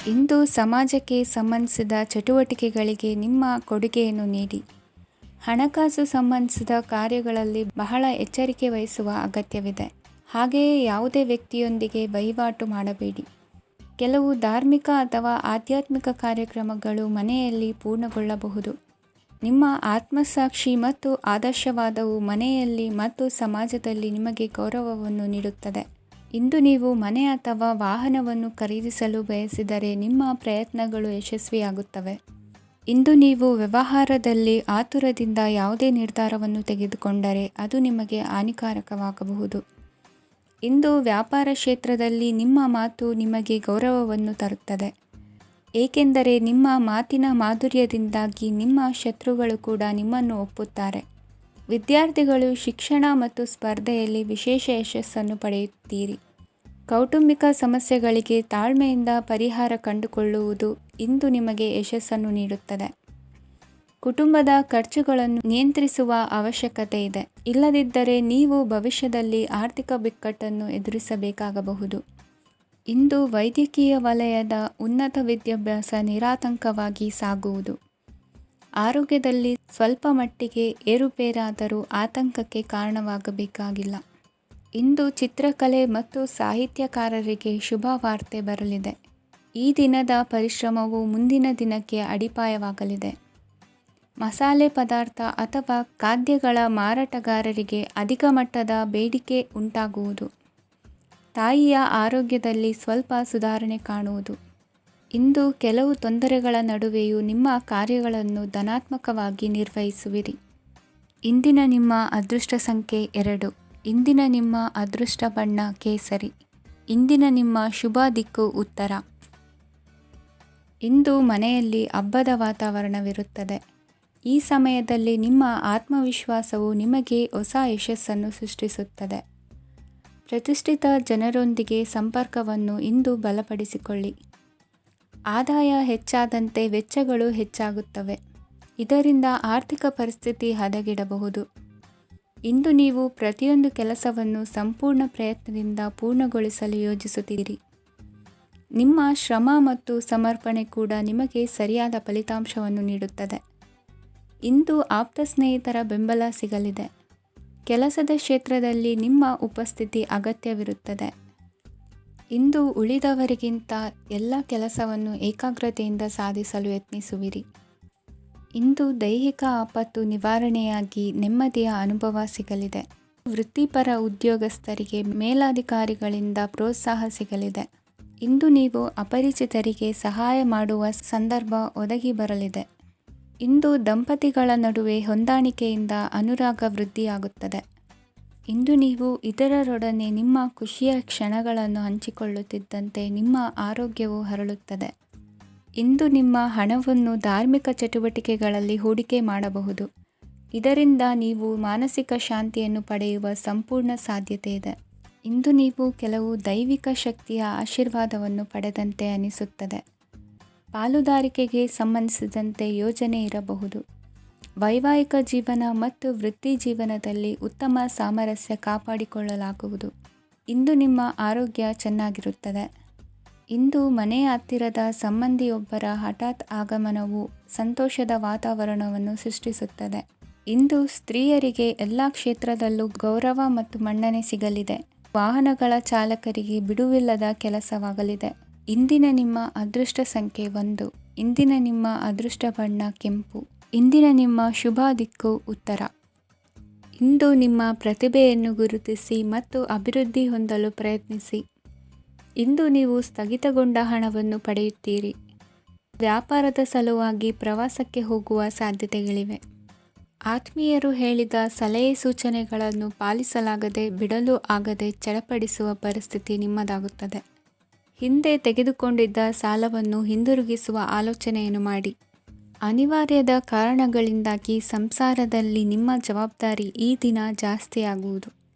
ಇಂದು ಸಮಾಜಕ್ಕೆ ಸಂಬಂಧಿಸಿದ ಚಟುವಟಿಕೆಗಳಿಗೆ ನಿಮ್ಮ ಕೊಡುಗೆಯನ್ನು ನೀಡಿ. ಹಣಕಾಸು ಸಂಬಂಧಿಸಿದ ಕಾರ್ಯಗಳಲ್ಲಿ ಬಹಳ ಎಚ್ಚರಿಕೆ ವಹಿಸುವ ಅಗತ್ಯವಿದೆ. ಹಾಗೆಯೇ ಯಾವುದೇ ವ್ಯಕ್ತಿಯೊಂದಿಗೆ ವಹಿವಾಟು ಮಾಡಬೇಡಿ. ಕೆಲವು ಧಾರ್ಮಿಕ ಅಥವಾ ಆಧ್ಯಾತ್ಮಿಕ ಕಾರ್ಯಕ್ರಮಗಳು ಮನೆಯಲ್ಲಿ ಪೂರ್ಣಗೊಳ್ಳಬಹುದು. ನಿಮ್ಮ ಆತ್ಮಸಾಕ್ಷಿ ಮತ್ತು ಆದರ್ಶವಾದವು ಮನೆಯಲ್ಲಿ ಮತ್ತು ಸಮಾಜದಲ್ಲಿ ನಿಮಗೆ ಗೌರವವನ್ನು ನೀಡುತ್ತದೆ. ಇಂದು ನೀವು ಮನೆ ಅಥವಾ ವಾಹನವನ್ನು ಖರೀದಿಸಲು ಬಯಸಿದರೆ ನಿಮ್ಮ ಪ್ರಯತ್ನಗಳು ಯಶಸ್ವಿಯಾಗುತ್ತವೆ. ಇಂದು ನೀವು ವ್ಯವಹಾರದಲ್ಲಿ ಆತುರದಿಂದ ಯಾವುದೇ ನಿರ್ಧಾರವನ್ನು ತೆಗೆದುಕೊಂಡರೆ ಅದು ನಿಮಗೆ ಹಾನಿಕಾರಕವಾಗಬಹುದು. ಇಂದು ವ್ಯಾಪಾರ ಕ್ಷೇತ್ರದಲ್ಲಿ ನಿಮ್ಮ ಮಾತು ನಿಮಗೆ ಗೌರವವನ್ನು ತರುತ್ತದೆ, ಏಕೆಂದರೆ ನಿಮ್ಮ ಮಾತಿನ ಮಾಧುರ್ಯದಿಂದಾಗಿ ನಿಮ್ಮ ಶತ್ರುಗಳು ಕೂಡ ನಿಮ್ಮನ್ನು ಒಪ್ಪುತ್ತಾರೆ. ವಿದ್ಯಾರ್ಥಿಗಳು ಶಿಕ್ಷಣ ಮತ್ತು ಸ್ಪರ್ಧೆಯಲ್ಲಿ ವಿಶೇಷ ಯಶಸ್ಸನ್ನು ಪಡೆಯುತ್ತೀರಿ. ಕೌಟುಂಬಿಕ ಸಮಸ್ಯೆಗಳಿಗೆ ತಾಳ್ಮೆಯಿಂದ ಪರಿಹಾರ ಕಂಡುಕೊಳ್ಳುವುದು ಇಂದು ನಿಮಗೆ ಯಶಸ್ಸನ್ನು ನೀಡುತ್ತದೆ. ಕುಟುಂಬದ ಖರ್ಚುಗಳನ್ನು ನಿಯಂತ್ರಿಸುವ ಅವಶ್ಯಕತೆ ಇದೆ, ಇಲ್ಲದಿದ್ದರೆ ನೀವು ಭವಿಷ್ಯದಲ್ಲಿ ಆರ್ಥಿಕ ಬಿಕ್ಕಟ್ಟನ್ನು ಎದುರಿಸಬೇಕಾಗಬಹುದು. ಇಂದು ವೈದ್ಯಕೀಯ ವಲಯದ ಉನ್ನತ ವಿದ್ಯಾಭ್ಯಾಸ ನಿರಾತಂಕವಾಗಿ ಸಾಗುವುದು. ಆರೋಗ್ಯದಲ್ಲಿ ಸ್ವಲ್ಪ ಮಟ್ಟಿಗೆ ಏರುಪೇರಾದರೂ ಆತಂಕಕ್ಕೆ ಕಾರಣವಾಗಬೇಕಾಗಿಲ್ಲ. ಇಂದು ಚಿತ್ರಕಲೆ ಮತ್ತು ಸಾಹಿತ್ಯಕಾರರಿಗೆ ಶುಭ ವಾರ್ತೆ ಬರಲಿದೆ. ಈ ದಿನದ ಪರಿಶ್ರಮವು ಮುಂದಿನ ದಿನಕ್ಕೆ ಅಡಿಪಾಯವಾಗಲಿದೆ. ಮಸಾಲೆ ಪದಾರ್ಥ ಅಥವಾ ಖಾದ್ಯಗಳ ಮಾರಾಟಗಾರರಿಗೆ ಅಧಿಕ ಮಟ್ಟದ ಬೇಡಿಕೆ ಉಂಟಾಗುವುದು. ತಾಯಿಯ ಆರೋಗ್ಯದಲ್ಲಿ ಸ್ವಲ್ಪ ಸುಧಾರಣೆ ಕಾಣುವುದು. ಇಂದು ಕೆಲವು ತೊಂದರೆಗಳ ನಡುವೆಯೂ ನಿಮ್ಮ ಕಾರ್ಯಗಳನ್ನು ಧನಾತ್ಮಕವಾಗಿ ನಿರ್ವಹಿಸುವಿರಿ. ಇಂದಿನ ನಿಮ್ಮ ಅದೃಷ್ಟ ಸಂಖ್ಯೆ 2. ಇಂದಿನ ನಿಮ್ಮ ಅದೃಷ್ಟ ಬಣ್ಣ ಕೇಸರಿ. ಇಂದಿನ ನಿಮ್ಮ ಶುಭ ದಿಕ್ಕು ಉತ್ತರ. ಇಂದು ಮನೆಯಲ್ಲಿ ಹಬ್ಬದ ವಾತಾವರಣವಿರುತ್ತದೆ. ಈ ಸಮಯದಲ್ಲಿ ನಿಮ್ಮ ಆತ್ಮವಿಶ್ವಾಸವು ನಿಮಗೆ ಹೊಸ ಯಶಸ್ಸನ್ನು ಸೃಷ್ಟಿಸುತ್ತದೆ. ಪ್ರತಿಷ್ಠಿತ ಜನರೊಂದಿಗೆ ಸಂಪರ್ಕವನ್ನು ಇಂದು ಬಲಪಡಿಸಿಕೊಳ್ಳಿ. ಆದಾಯ ಹೆಚ್ಚಾದಂತೆ ವೆಚ್ಚಗಳು ಹೆಚ್ಚಾಗುತ್ತವೆ. ಇದರಿಂದ ಆರ್ಥಿಕ ಪರಿಸ್ಥಿತಿ ಹದಗೆಡಬಹುದು. ಇಂದು ನೀವು ಪ್ರತಿಯೊಂದು ಕೆಲಸವನ್ನು ಸಂಪೂರ್ಣ ಪ್ರಯತ್ನದಿಂದ ಪೂರ್ಣಗೊಳಿಸಲು ಯೋಜಿಸುತ್ತೀರಿ. ನಿಮ್ಮ ಶ್ರಮ ಮತ್ತು ಸಮರ್ಪಣೆ ಕೂಡ ನಿಮಗೆ ಸರಿಯಾದ ಫಲಿತಾಂಶವನ್ನು ನೀಡುತ್ತದೆ. ಇಂದು ಆಪ್ತ ಸ್ನೇಹಿತರ ಬೆಂಬಲ ಸಿಗಲಿದೆ. ಕೆಲಸದ ಕ್ಷೇತ್ರದಲ್ಲಿ ನಿಮ್ಮ ಉಪಸ್ಥಿತಿ ಅಗತ್ಯವಿರುತ್ತದೆ. ಇಂದು ಉಳಿದವರಿಗಿಂತ ಎಲ್ಲ ಕೆಲಸವನ್ನು ಏಕಾಗ್ರತೆಯಿಂದ ಸಾಧಿಸಲು ಯತ್ನಿಸುವಿರಿ. ಇಂದು ದೈಹಿಕ ಆಪತ್ತು ನಿವಾರಣೆಯಾಗಿ ನೆಮ್ಮದಿಯ ಅನುಭವ ಸಿಗಲಿದೆ. ವೃತ್ತಿಪರ ಉದ್ಯೋಗಸ್ಥರಿಗೆ ಮೇಲಾಧಿಕಾರಿಗಳಿಂದ ಪ್ರೋತ್ಸಾಹ ಸಿಗಲಿದೆ. ಇಂದು ನೀವು ಅಪರಿಚಿತರಿಗೆ ಸಹಾಯ ಮಾಡುವ ಸಂದರ್ಭ ಒದಗಿ ಬರಲಿದೆ. ಇಂದು ದಂಪತಿಗಳ ನಡುವೆ ಹೊಂದಾಣಿಕೆಯಿಂದ ಅನುರಾಗ ವೃದ್ಧಿಯಾಗುತ್ತದೆ. ಇಂದು ನೀವು ಇತರರೊಡನೆ ನಿಮ್ಮ ಖುಷಿಯ ಕ್ಷಣಗಳನ್ನು ಹಂಚಿಕೊಳ್ಳುತ್ತಿದ್ದಂತೆ ನಿಮ್ಮ ಆರೋಗ್ಯವು ಹರಳುತ್ತದೆ. ಇಂದು ನಿಮ್ಮ ಹಣವನ್ನು ಧಾರ್ಮಿಕ ಚಟುವಟಿಕೆಗಳಲ್ಲಿ ಹೂಡಿಕೆ ಮಾಡಬಹುದು. ಇದರಿಂದ ನೀವು ಮಾನಸಿಕ ಶಾಂತಿಯನ್ನು ಪಡೆಯುವ ಸಂಪೂರ್ಣ ಸಾಧ್ಯತೆ ಇದೆ. ಇಂದು ನೀವು ಕೆಲವು ದೈವಿಕ ಶಕ್ತಿಯ ಆಶೀರ್ವಾದವನ್ನು ಪಡೆದಂತೆ ಅನಿಸುತ್ತದೆ. ಪಾಲುದಾರಿಕೆಗೆ ಸಂಬಂಧಿಸಿದಂತೆ ಯೋಜನೆ ಇರಬಹುದು. ವೈವಾಹಿಕ ಜೀವನ ಮತ್ತು ವೃತ್ತಿ ಜೀವನದಲ್ಲಿ ಉತ್ತಮ ಸಾಮರಸ್ಯ ಕಾಪಾಡಿಕೊಳ್ಳಲಾಗುವುದು. ಇಂದು ನಿಮ್ಮ ಆರೋಗ್ಯ ಚೆನ್ನಾಗಿರುತ್ತದೆ. ಇಂದು ಮನೆಯ ಹತ್ತಿರದ ಸಂಬಂಧಿಯೊಬ್ಬರ ಹಠಾತ್ ಆಗಮನವು ಸಂತೋಷದ ವಾತಾವರಣವನ್ನು ಸೃಷ್ಟಿಸುತ್ತದೆ. ಇಂದು ಸ್ತ್ರೀಯರಿಗೆ ಎಲ್ಲ ಕ್ಷೇತ್ರದಲ್ಲೂ ಗೌರವ ಮತ್ತು ಮನ್ನಣೆ ಸಿಗಲಿದೆ. ವಾಹನಗಳ ಚಾಲಕರಿಗೆ ಬಿಡುವಿಲ್ಲದ ಕೆಲಸವಾಗಲಿದೆ. ಇಂದಿನ ನಿಮ್ಮ ಅದೃಷ್ಟ ಸಂಖ್ಯೆ 1. ಇಂದಿನ ನಿಮ್ಮ ಅದೃಷ್ಟ ಬಣ್ಣ ಕೆಂಪು. ಇಂದಿನ ನಿಮ್ಮ ಶುಭ ದಿಕ್ಕು ಉತ್ತರ. ಇಂದು ನಿಮ್ಮ ಪ್ರತಿಭೆಯನ್ನು ಗುರುತಿಸಿ ಮತ್ತು ಅಭಿವೃದ್ಧಿ ಹೊಂದಲು ಪ್ರಯತ್ನಿಸಿ. ಇಂದು ನೀವು ಸ್ಥಗಿತಗೊಂಡ ಹಣವನ್ನು ಪಡೆಯುತ್ತೀರಿ. ವ್ಯಾಪಾರದ ಸಲುವಾಗಿ ಪ್ರವಾಸಕ್ಕೆ ಹೋಗುವ ಸಾಧ್ಯತೆಗಳಿವೆ. ಆತ್ಮೀಯರು ಹೇಳಿದ ಸಲಹೆ ಸೂಚನೆಗಳನ್ನು ಪಾಲಿಸಲಾಗದೆ ಬಿಡಲು ಆಗದೆ ಚಡಪಡಿಸುವ ಪರಿಸ್ಥಿತಿ ನಿಮ್ಮದಾಗುತ್ತದೆ. ಹಿಂದೆ ತೆಗೆದುಕೊಂಡಿದ್ದ ಸಾಲವನ್ನು ಹಿಂದಿರುಗಿಸುವ ಆಲೋಚನೆಯನ್ನು ಮಾಡಿ. ಅನಿವಾರ್ಯದ ಕಾರಣಗಳಿಂದಾಗಿ ಸಂಸಾರದಲ್ಲಿ ನಿಮ್ಮ ಜವಾಬ್ದಾರಿ ಈ ದಿನ ಜಾಸ್ತಿಯಾಗುವುದು.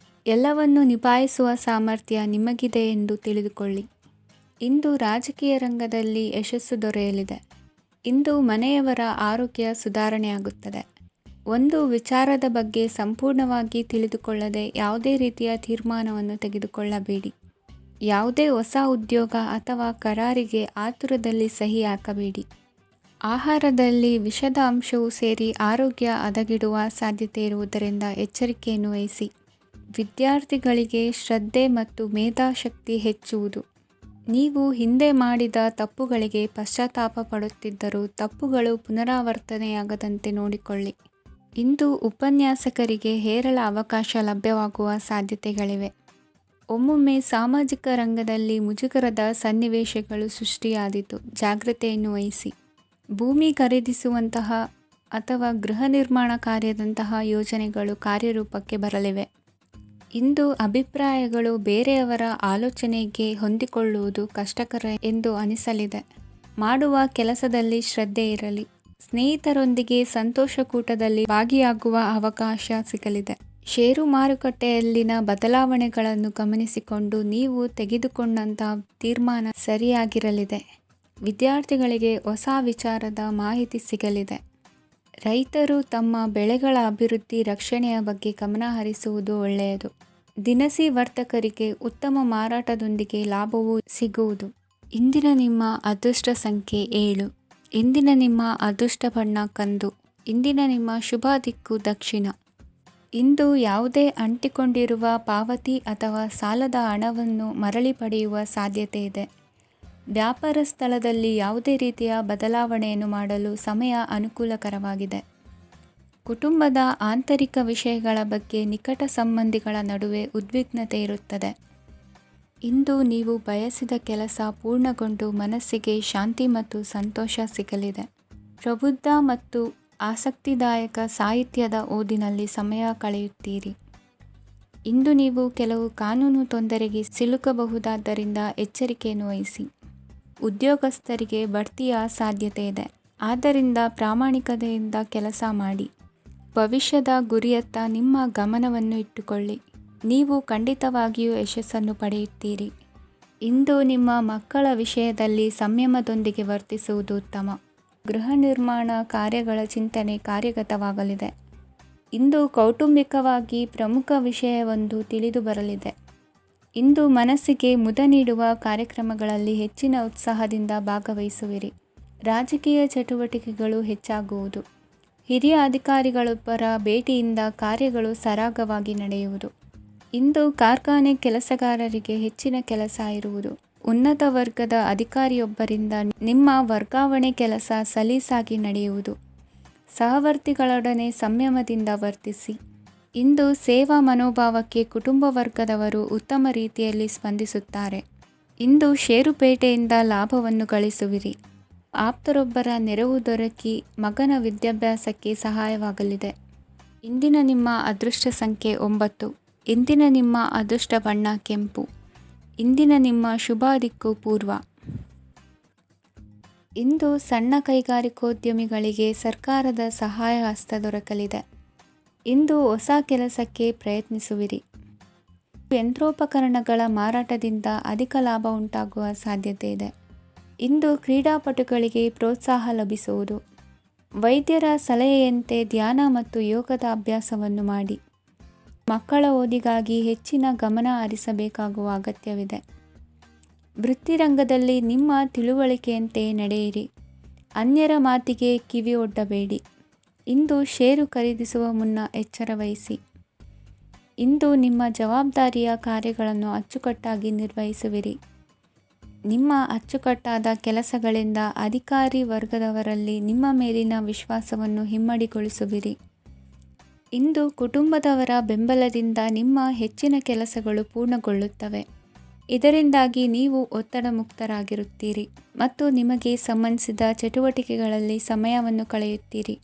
ಎಲ್ಲವನ್ನು ನಿಭಾಯಿಸುವ ಸಾಮರ್ಥ್ಯ ನಿಮಗಿದೆ ಎಂದು ತಿಳಿದುಕೊಳ್ಳಿ. ಇಂದು ರಾಜಕೀಯ ರಂಗದಲ್ಲಿ ಯಶಸ್ಸು ದೊರೆಯಲಿದೆ. ಇಂದು ಮನೆಯವರ ಆರೋಗ್ಯ ಸುಧಾರಣೆಯಾಗುತ್ತದೆ. ಒಂದು ವಿಚಾರದ ಬಗ್ಗೆ ಸಂಪೂರ್ಣವಾಗಿ ತಿಳಿದುಕೊಳ್ಳದೆ ಯಾವುದೇ ರೀತಿಯ ತೀರ್ಮಾನವನ್ನು ತೆಗೆದುಕೊಳ್ಳಬೇಡಿ. ಯಾವುದೇ ಹೊಸ ಉದ್ಯೋಗ ಅಥವಾ ಕರಾರಿಗೆ ಆತುರದಲ್ಲಿ ಸಹಿ ಹಾಕಬೇಡಿ. ಆಹಾರದಲ್ಲಿ ವಿಷದ ಅಂಶವು ಸೇರಿ ಆರೋಗ್ಯ ಹದಗೆಡುವ ಸಾಧ್ಯತೆ ಇರುವುದರಿಂದ ಎಚ್ಚರಿಕೆಯನ್ನು ವಹಿಸಿ. ವಿದ್ಯಾರ್ಥಿಗಳಿಗೆ ಶ್ರದ್ಧೆ ಮತ್ತು ಮೇಧಾಶಕ್ತಿ ಹೆಚ್ಚುವುದು. ನೀವು ಹಿಂದೆ ಮಾಡಿದ ತಪ್ಪುಗಳಿಗೆ ಪಶ್ಚಾತ್ತಾಪ ಪಡುತ್ತಿದ್ದರೂ ತಪ್ಪುಗಳು ಪುನರಾವರ್ತನೆಯಾಗದಂತೆ ನೋಡಿಕೊಳ್ಳಿ. ಇಂದು ಉಪನ್ಯಾಸಕರಿಗೆ ಹೇರಳ ಅವಕಾಶ ಲಭ್ಯವಾಗುವ ಸಾಧ್ಯತೆಗಳಿವೆ. ಒಮ್ಮೊಮ್ಮೆ ಸಾಮಾಜಿಕ ರಂಗದಲ್ಲಿ ಮುಜುಗರದ ಸನ್ನಿವೇಶಗಳು ಸೃಷ್ಟಿಯಾದೀತು. ಜಾಗ್ರತೆಯನ್ನು ವಹಿಸಿ. ಭೂಮಿ ಖರೀದಿಸುವಂತಹ ಅಥವಾ ಗೃಹ ನಿರ್ಮಾಣ ಕಾರ್ಯದಂತಹ ಯೋಜನೆಗಳು ಕಾರ್ಯರೂಪಕ್ಕೆ ಬರಲಿವೆ. ಇಂದು ಅಭಿಪ್ರಾಯಗಳು ಬೇರೆಯವರ ಆಲೋಚನೆಗೆ ಹೊಂದಿಕೊಳ್ಳುವುದು ಕಷ್ಟಕರ ಎಂದು ಅನಿಸಲಿದೆ. ಮಾಡುವ ಕೆಲಸದಲ್ಲಿ ಶ್ರದ್ಧೆ ಇರಲಿ. ಸ್ನೇಹಿತರೊಂದಿಗೆ ಸಂತೋಷಕೂಟದಲ್ಲಿ ಭಾಗಿಯಾಗುವ ಅವಕಾಶ ಸಿಗಲಿದೆ. ಷೇರು ಮಾರುಕಟ್ಟೆಯಲ್ಲಿನ ಬದಲಾವಣೆಗಳನ್ನು ಗಮನಿಸಿಕೊಂಡು ನೀವು ತೆಗೆದುಕೊಂಡಂತಹ ತೀರ್ಮಾನ ಸರಿಯಾಗಿರಲಿದೆ. ವಿದ್ಯಾರ್ಥಿಗಳಿಗೆ ಹೊಸ ವಿಚಾರದ ಮಾಹಿತಿ ಸಿಗಲಿದೆ. ರೈತರು ತಮ್ಮ ಬೆಳೆಗಳ ಅಭಿವೃದ್ಧಿ ರಕ್ಷಣೆಯ ಬಗ್ಗೆ ಗಮನ ಹರಿಸುವುದು ಒಳ್ಳೆಯದು. ದಿನಸಿ ವರ್ತಕರಿಗೆ ಉತ್ತಮ ಮಾರಾಟದೊಂದಿಗೆ ಲಾಭವೂ ಸಿಗುವುದು. ಇಂದಿನ ನಿಮ್ಮ ಅದೃಷ್ಟ ಸಂಖ್ಯೆ 7. ಇಂದಿನ ನಿಮ್ಮ ಅದೃಷ್ಟ ಬಣ್ಣ ಕಂದು. ಇಂದಿನ ನಿಮ್ಮ ಶುಭ ದಿಕ್ಕು ದಕ್ಷಿಣ. ಇಂದು ಯಾವುದೇ ಅಂಟಿಕೊಂಡಿರುವ ಪಾವತಿ ಅಥವಾ ಸಾಲದ ಹಣವನ್ನು ಮರಳಿ ಪಡೆಯುವ ಸಾಧ್ಯತೆ ಇದೆ. ವ್ಯಾಪಾರ ಸ್ಥಳದಲ್ಲಿ ಯಾವುದೇ ರೀತಿಯ ಬದಲಾವಣೆಯನ್ನು ಮಾಡಲು ಸಮಯ ಅನುಕೂಲಕರವಾಗಿದೆ. ಕುಟುಂಬದ ಆಂತರಿಕ ವಿಷಯಗಳ ಬಗ್ಗೆ ನಿಕಟ ಸಂಬಂಧಿಗಳ ನಡುವೆ ಉದ್ವಿಗ್ನತೆ ಇರುತ್ತದೆ. ಇಂದು ನೀವು ಬಯಸಿದ ಕೆಲಸ ಪೂರ್ಣಗೊಂಡು ಮನಸ್ಸಿಗೆ ಶಾಂತಿ ಮತ್ತು ಸಂತೋಷ ಸಿಗಲಿದೆ. ಪ್ರಬುದ್ಧ ಮತ್ತು ಆಸಕ್ತಿದಾಯಕ ಸಾಹಿತ್ಯದ ಓದಿನಲ್ಲಿ ಸಮಯ ಕಳೆಯುತ್ತೀರಿ. ಇಂದು ನೀವು ಕೆಲವು ಕಾನೂನು ತೊಂದರೆಗೆ ಸಿಲುಕಬಹುದಾದ್ದರಿಂದ ಎಚ್ಚರಿಕೆಯನ್ನು ವಹಿಸಿ. ಉದ್ಯೋಗಸ್ಥರಿಗೆ ಬಡ್ತಿಯ ಸಾಧ್ಯತೆ ಇದೆ. ಆದ್ದರಿಂದ ಪ್ರಾಮಾಣಿಕತೆಯಿಂದ ಕೆಲಸ ಮಾಡಿ. ಭವಿಷ್ಯದ ಗುರಿಯತ್ತ ನಿಮ್ಮ ಗಮನವನ್ನು ಇಟ್ಟುಕೊಳ್ಳಿ. ನೀವು ಖಂಡಿತವಾಗಿಯೂ ಯಶಸ್ಸನ್ನು ಪಡೆಯುತ್ತೀರಿ. ಇಂದು ನಿಮ್ಮ ಮಕ್ಕಳ ವಿಷಯದಲ್ಲಿ ಸಂಯಮದೊಂದಿಗೆ ವರ್ತಿಸುವುದು ಉತ್ತಮ. ಗೃಹ ನಿರ್ಮಾಣ ಕಾರ್ಯಗಳ ಚಿಂತನೆ ಕಾರ್ಯಗತವಾಗಲಿದೆ. ಇಂದು ಕೌಟುಂಬಿಕವಾಗಿ ಪ್ರಮುಖ ವಿಷಯವೊಂದು ತಿಳಿದು ಬರಲಿದೆ. ಇಂದು ಮನಸ್ಸಿಗೆ ಮುದ ನೀಡುವ ಕಾರ್ಯಕ್ರಮಗಳಲ್ಲಿ ಹೆಚ್ಚಿನ ಉತ್ಸಾಹದಿಂದ ಭಾಗವಹಿಸುವಿರಿ. ರಾಜಕೀಯ ಚಟುವಟಿಕೆಗಳು ಹೆಚ್ಚಾಗುವುದು. ಹಿರಿಯ ಅಧಿಕಾರಿಗಳೊಬ್ಬರ ಭೇಟಿಯಿಂದ ಕಾರ್ಯಗಳು ಸರಾಗವಾಗಿ ನಡೆಯುವುದು. ಇಂದು ಕಾರ್ಖಾನೆ ಕೆಲಸಗಾರರಿಗೆ ಹೆಚ್ಚಿನ ಕೆಲಸ ಇರುವುದು. ಉನ್ನತ ವರ್ಗದ ಅಧಿಕಾರಿಯೊಬ್ಬರಿಂದ ನಿಮ್ಮ ವರ್ಗಾವಣೆ ಕೆಲಸ ಸಲೀಸಾಗಿ ನಡೆಯುವುದು. ಸಹವರ್ತಿಗಳೊಡನೆ ಸಂಯಮದಿಂದ ವರ್ತಿಸಿ. ಇಂದು ಸೇವಾ ಮನೋಭಾವಕ್ಕೆ ಕುಟುಂಬ ವರ್ಗದವರು ಉತ್ತಮ ರೀತಿಯಲ್ಲಿ ಸ್ಪಂದಿಸುತ್ತಾರೆ. ಇಂದು ಷೇರುಪೇಟೆಯಿಂದ ಲಾಭವನ್ನು ಗಳಿಸುವಿರಿ. ಆಪ್ತರೊಬ್ಬರ ನೆರವು ದೊರಕಿ ಮಗನ ವಿದ್ಯಾಭ್ಯಾಸಕ್ಕೆ ಸಹಾಯವಾಗಲಿದೆ. ಇಂದಿನ ನಿಮ್ಮ ಅದೃಷ್ಟ ಸಂಖ್ಯೆ 9. ಇಂದಿನ ನಿಮ್ಮ ಅದೃಷ್ಟ ಬಣ್ಣ ಕೆಂಪು. ಇಂದಿನ ನಿಮ್ಮ ಶುಭ ದಿಕ್ಕು ಪೂರ್ವ. ಇಂದು ಸಣ್ಣ ಕೈಗಾರಿಕೋದ್ಯಮಿಗಳಿಗೆ ಸರ್ಕಾರದ ಸಹಾಯ ಹಸ್ತ ದೊರಕಲಿದೆ. ಇಂದು ಹೊಸ ಕೆಲಸಕ್ಕೆ ಪ್ರಯತ್ನಿಸುವಿರಿ. ಯಂತ್ರೋಪಕರಣಗಳ ಮಾರಾಟದಿಂದ ಅಧಿಕ ಲಾಭ ಉಂಟಾಗುವ ಸಾಧ್ಯತೆ ಇದೆ. ಇಂದು ಕ್ರೀಡಾಪಟುಗಳಿಗೆ ಪ್ರೋತ್ಸಾಹ ಲಭಿಸುವುದು. ವೈದ್ಯರ ಸಲಹೆಯಂತೆ ಧ್ಯಾನ ಮತ್ತು ಯೋಗದ ಅಭ್ಯಾಸವನ್ನು ಮಾಡಿ. ಮಕ್ಕಳ ಓದಿಗಾಗಿ ಹೆಚ್ಚಿನ ಗಮನ ಹರಿಸಬೇಕಾಗುವ ಅಗತ್ಯವಿದೆ. ವೃತ್ತಿರಂಗದಲ್ಲಿ ನಿಮ್ಮ ತಿಳುವಳಿಕೆಯಂತೆ ನಡೆಯಿರಿ. ಅನ್ಯರ ಮಾತಿಗೆ ಕಿವಿ ಒಡ್ಡಬೇಡಿ. ಇಂದು ಷೇರು ಖರೀದಿಸುವ ಮುನ್ನ ಎಚ್ಚರ ವಹಿಸಿ. ಇಂದು ನಿಮ್ಮ ಜವಾಬ್ದಾರಿಯ ಕಾರ್ಯಗಳನ್ನು ಅಚ್ಚುಕಟ್ಟಾಗಿ ನಿರ್ವಹಿಸುವಿರಿ. ನಿಮ್ಮ ಅಚ್ಚುಕಟ್ಟಾದ ಕೆಲಸಗಳಿಂದ ಅಧಿಕಾರಿ ವರ್ಗದವರಲ್ಲಿ ನಿಮ್ಮ ಮೇಲಿನ ವಿಶ್ವಾಸವನ್ನು ಇಮ್ಮಡಿಗೊಳಿಸುವಿರಿ. ಇಂದು ಕುಟುಂಬದವರ ಬೆಂಬಲದಿಂದ ನಿಮ್ಮ ಹೆಚ್ಚಿನ ಕೆಲಸಗಳು ಪೂರ್ಣಗೊಳ್ಳುತ್ತವೆ. ಇದರಿಂದಾಗಿ ನೀವು ಒತ್ತಡ ಮುಕ್ತರಾಗಿರುತ್ತೀರಿ ಮತ್ತು ನಿಮಗೆ ಸಂಬಂಧಿಸಿದ ಚಟುವಟಿಕೆಗಳಲ್ಲಿ ಸಮಯವನ್ನು ಕಳೆಯುತ್ತೀರಿ.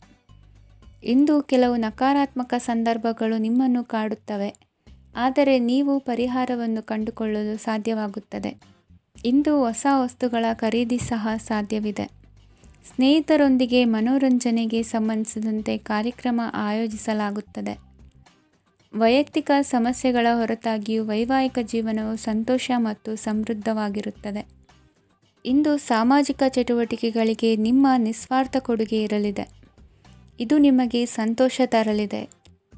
ಇಂದು ಕೆಲವು ನಕಾರಾತ್ಮಕ ಸಂದರ್ಭಗಳು ನಿಮ್ಮನ್ನು ಕಾಡುತ್ತವೆ, ಆದರೆ ನೀವು ಪರಿಹಾರವನ್ನು ಕಂಡುಕೊಳ್ಳಲು ಸಾಧ್ಯವಾಗುತ್ತದೆ. ಇಂದು ಹೊಸ ವಸ್ತುಗಳ ಖರೀದಿ ಸಹ ಸಾಧ್ಯವಿದೆ. ಸ್ನೇಹಿತರೊಂದಿಗೆ ಮನೋರಂಜನೆಗೆ ಸಂಬಂಧಿಸಿದಂತೆ ಕಾರ್ಯಕ್ರಮ ಆಯೋಜಿಸಲಾಗುತ್ತದೆ. ವೈಯಕ್ತಿಕ ಸಮಸ್ಯೆಗಳ ಹೊರತಾಗಿಯೂ ವೈವಾಹಿಕ ಜೀವನವು ಸಂತೋಷ ಮತ್ತು ಸಮೃದ್ಧವಾಗಿರುತ್ತದೆ. ಇಂದು ಸಾಮಾಜಿಕ ಚಟುವಟಿಕೆಗಳಿಗೆ ನಿಮ್ಮ ನಿಸ್ವಾರ್ಥ ಕೊಡುಗೆ ಇರಲಿದೆ. ಇದು ನಿಮಗೆ ಸಂತೋಷ ತರಲಿದೆ.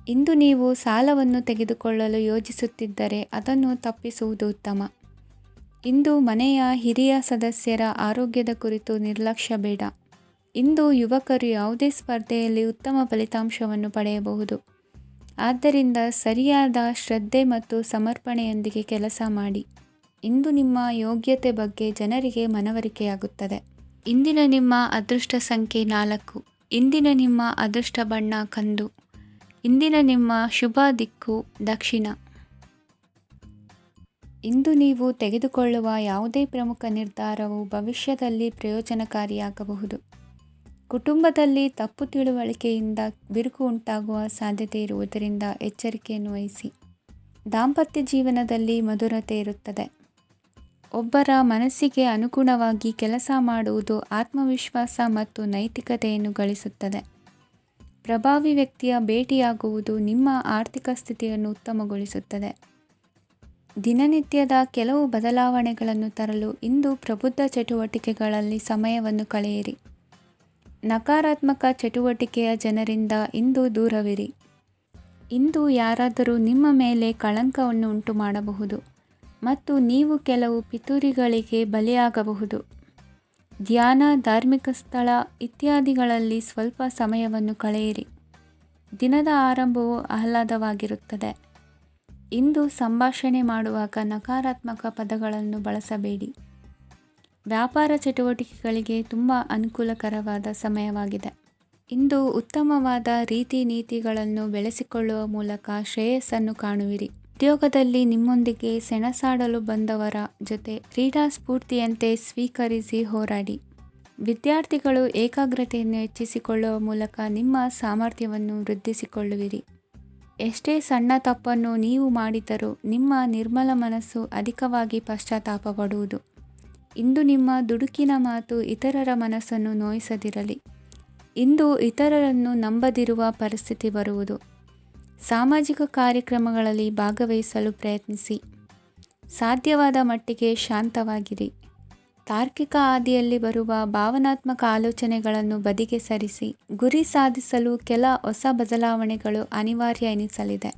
ಇಂದು ನೀವು ಸಾಲವನ್ನು ತೆಗೆದುಕೊಳ್ಳಲು ಯೋಜಿಸುತ್ತಿದ್ದರೆ ಅದನ್ನು ತಪ್ಪಿಸುವುದು ಉತ್ತಮ. ಇಂದು ಮನೆಯ ಹಿರಿಯ ಸದಸ್ಯರ ಆರೋಗ್ಯದ ಕುರಿತು ನಿರ್ಲಕ್ಷ್ಯ ಬೇಡ. ಇಂದು ಯುವಕರು ಯಾವುದೇ ಸ್ಪರ್ಧೆಯಲ್ಲಿ ಉತ್ತಮ ಫಲಿತಾಂಶವನ್ನು ಪಡೆಯಬಹುದು. ಆದ್ದರಿಂದ ಸರಿಯಾದ ಶ್ರದ್ಧೆ ಮತ್ತು ಸಮರ್ಪಣೆಯೊಂದಿಗೆ ಕೆಲಸ ಮಾಡಿ. ಇಂದು ನಿಮ್ಮ ಯೋಗ್ಯತೆ ಬಗ್ಗೆ ಜನರಿಗೆ ಮನವರಿಕೆಯಾಗುತ್ತದೆ. ಇಂದಿನ ನಿಮ್ಮ ಅದೃಷ್ಟ ಸಂಖ್ಯೆ 4. ಇಂದಿನ ನಿಮ್ಮ ಅದೃಷ್ಟ ಬಣ್ಣ ಕಂದು. ಇಂದಿನ ನಿಮ್ಮ ಶುಭ ದಿಕ್ಕು ದಕ್ಷಿಣ. ಇಂದು ನೀವು ತೆಗೆದುಕೊಳ್ಳುವ ಯಾವುದೇ ಪ್ರಮುಖ ನಿರ್ಧಾರವು ಭವಿಷ್ಯದಲ್ಲಿ ಪ್ರಯೋಜನಕಾರಿಯಾಗಬಹುದು. ಕುಟುಂಬದಲ್ಲಿ ತಪ್ಪು ತಿಳುವಳಿಕೆಯಿಂದ ಬಿರುಕು ಉಂಟಾಗುವ ಸಾಧ್ಯತೆ ಇರುವುದರಿಂದ ಎಚ್ಚರಿಕೆಯನ್ನು ವಹಿಸಿ. ದಾಂಪತ್ಯ ಜೀವನದಲ್ಲಿ ಮಧುರತೆ ಇರುತ್ತದೆ. ಒಬ್ಬರ ಮನಸ್ಸಿಗೆ ಅನುಗುಣವಾಗಿ ಕೆಲಸ ಮಾಡುವುದು ಆತ್ಮವಿಶ್ವಾಸ ಮತ್ತು ನೈತಿಕತೆಯನ್ನು ಗಳಿಸುತ್ತದೆ. ಪ್ರಭಾವಿ ವ್ಯಕ್ತಿಯ ಭೇಟಿಯಾಗುವುದು ನಿಮ್ಮ ಆರ್ಥಿಕ ಸ್ಥಿತಿಯನ್ನು ಉತ್ತಮಗೊಳಿಸುತ್ತದೆ. ದಿನನಿತ್ಯದ ಕೆಲವು ಬದಲಾವಣೆಗಳನ್ನು ತರಲು ಇಂದು ಪ್ರಬುದ್ಧ ಚಟುವಟಿಕೆಗಳಲ್ಲಿ ಸಮಯವನ್ನು ಕಳೆಯಿರಿ. ನಕಾರಾತ್ಮಕ ಚಟುವಟಿಕೆಯ ಜನರಿಂದ ಇಂದು ದೂರವಿರಿ. ಇಂದು ಯಾರಾದರೂ ನಿಮ್ಮ ಮೇಲೆ ಕಳಂಕವನ್ನು ಉಂಟು ಮಾಡಬಹುದು ಮತ್ತು ನೀವು ಕೆಲವು ಪಿತೂರಿಗಳಿಗೆ ಬಲಿಯಾಗಬಹುದು. ಧ್ಯಾನ, ಧಾರ್ಮಿಕ ಸ್ಥಳ ಇತ್ಯಾದಿಗಳಲ್ಲಿ ಸ್ವಲ್ಪ ಸಮಯವನ್ನು ಕಳೆಯಿರಿ. ದಿನದ ಆರಂಭವು ಆಹ್ಲಾದವಾಗಿರುತ್ತದೆ. ಇಂದು ಸಂಭಾಷಣೆ ಮಾಡುವಾಗ ನಕಾರಾತ್ಮಕ ಪದಗಳನ್ನು ಬಳಸಬೇಡಿ. ವ್ಯಾಪಾರ ಚಟುವಟಿಕೆಗಳಿಗೆ ತುಂಬ ಅನುಕೂಲಕರವಾದ ಸಮಯವಾಗಿದೆ. ಇಂದು ಉತ್ತಮವಾದ ರೀತಿ ನೀತಿಗಳನ್ನು ಬೆಳೆಸಿಕೊಳ್ಳುವ ಮೂಲಕ ಶ್ರೇಯಸ್ಸನ್ನು ಕಾಣುವಿರಿ. ಉದ್ಯೋಗದಲ್ಲಿ ನಿಮ್ಮೊಂದಿಗೆ ಸೆಣಸಾಡಲು ಬಂದವರ ಜೊತೆ ಕ್ರೀಡಾ ಸ್ಫೂರ್ತಿಯಂತೆ ಸ್ವೀಕರಿಸಿ ಹೋರಾಡಿ. ವಿದ್ಯಾರ್ಥಿಗಳು ಏಕಾಗ್ರತೆಯನ್ನು ಹೆಚ್ಚಿಸಿಕೊಳ್ಳುವ ಮೂಲಕ ನಿಮ್ಮ ಸಾಮರ್ಥ್ಯವನ್ನು ವೃದ್ಧಿಸಿಕೊಳ್ಳುವಿರಿ. ಎಷ್ಟೇ ಸಣ್ಣ ತಪ್ಪನ್ನು ನೀವು ಮಾಡಿದರೂ ನಿಮ್ಮ ನಿರ್ಮಲ ಮನಸ್ಸು ಅಧಿಕವಾಗಿ ಪಶ್ಚಾತ್ತಾಪ ಪಡುವುದು. ಇಂದು ನಿಮ್ಮ ದುಡುಕಿನ ಮಾತು ಇತರರ ಮನಸ್ಸನ್ನು ನೋಯಿಸದಿರಲಿ. ಇಂದು ಇತರರನ್ನು ನಂಬದಿರುವ ಪರಿಸ್ಥಿತಿ ಬರುವುದು. ಸಾಮಾಜಿಕ ಕಾರ್ಯಕ್ರಮಗಳಲ್ಲಿ ಭಾಗವಹಿಸಲು ಪ್ರಯತ್ನಿಸಿ. ಸಾಧ್ಯವಾದ ಮಟ್ಟಿಗೆ ಶಾಂತವಾಗಿರಿ. ತಾರ್ಕಿಕ ಹಾದಿಯಲ್ಲಿ ಬರುವ ಭಾವನಾತ್ಮಕ ಆಲೋಚನೆಗಳನ್ನು ಬದಿಗೆ ಸರಿಸಿ. ಗುರಿ ಸಾಧಿಸಲು ಕೆಲ ಹೊಸ ಬದಲಾವಣೆಗಳು ಅನಿವಾರ್ಯ ಎನಿಸಲಿದೆ.